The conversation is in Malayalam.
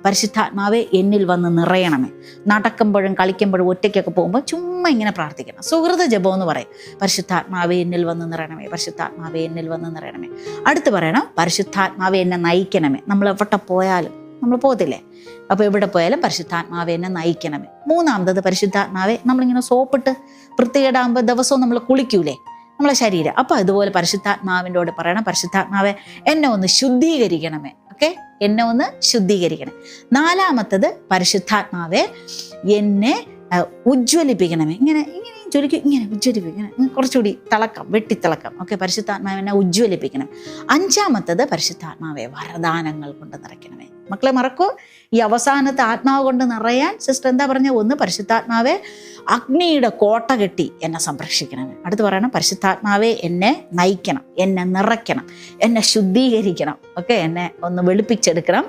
പരിശുദ്ധാത്മാവെ എന്നിൽ വന്ന് നിറയണമേ. നടക്കുമ്പോഴും കളിക്കുമ്പോഴും ഒറ്റയ്ക്കൊക്കെ പോകുമ്പോൾ ചുമ്മാ ഇങ്ങനെ പ്രാർത്ഥിക്കണം. സുഹൃത ജപം എന്ന് പറയും. പരിശുദ്ധാത്മാവെ എന്നിൽ വന്ന് നിറയണമേ, പരിശുദ്ധാത്മാവെ എന്നിൽ വന്ന് നിറയണമേ. അടുത്ത് പറയണം പരിശുദ്ധാത്മാവെ എന്നെ നയിക്കണമേ. നമ്മൾ എവിടെ പോയാലും, നമ്മൾ പോകത്തില്ലേ, അപ്പോൾ എവിടെ പോയാലും പരിശുദ്ധാത്മാവെ എന്നെ നയിക്കണമേ. മൂന്നാമത്തത് പരിശുദ്ധാത്മാവെ, നമ്മളിങ്ങനെ സോപ്പിട്ട് വൃത്തികേടാകുമ്പോൾ ദിവസവും നമ്മൾ കുളിക്കൂലേ നമ്മളെ ശരീരം, അപ്പോൾ ഇതുപോലെ പരിശുദ്ധാത്മാവിനോട് പറയണം പരിശുദ്ധാത്മാവെ എന്നെ ഒന്ന് ശുദ്ധീകരിക്കണമേ. ഓക്കെ, എന്നെ ഒന്ന് ശുദ്ധീകരിക്കണം. നാലാമത്തത് പരിശുദ്ധാത്മാവെ എന്നെ ഉജ്ജ്വലിപ്പിക്കണമേ. ഇങ്ങനെ ജ്വലിക്കും, ഇങ്ങനെ ഉജ്ജ്വലിപ്പിക്കണം, കുറച്ചുകൂടി തിളക്കം, വെട്ടിത്തിളക്കം. ഓക്കെ, പരിശുദ്ധാത്മാവെ എന്നെ ഉജ്ജ്വലിപ്പിക്കണം. അഞ്ചാമത്തത് പരിശുദ്ധാത്മാവെ വരദാനങ്ങൾ കൊണ്ട് നിറയ്ക്കണമേ. മക്കളെ മറക്കൂ, ഈ അവസാനത്തെ ആത്മാവ് കൊണ്ട് നിറയാൻ സിസ്റ്റർ എന്താ പറഞ്ഞ? ഒന്ന്, പരിശുദ്ധാത്മാവെ അഗ്നിയുടെ കോട്ട കെട്ടി എന്നെ സംരക്ഷിക്കണമേ. അടുത്ത് പറയണം പരിശുദ്ധാത്മാവെ എന്നെ നയിക്കണം, എന്നെ നിറയ്ക്കണം, എന്നെ ശുദ്ധീകരിക്കണം. ഓക്കെ, എന്നെ ഒന്ന് വെളുപ്പിച്ചെടുക്കണം.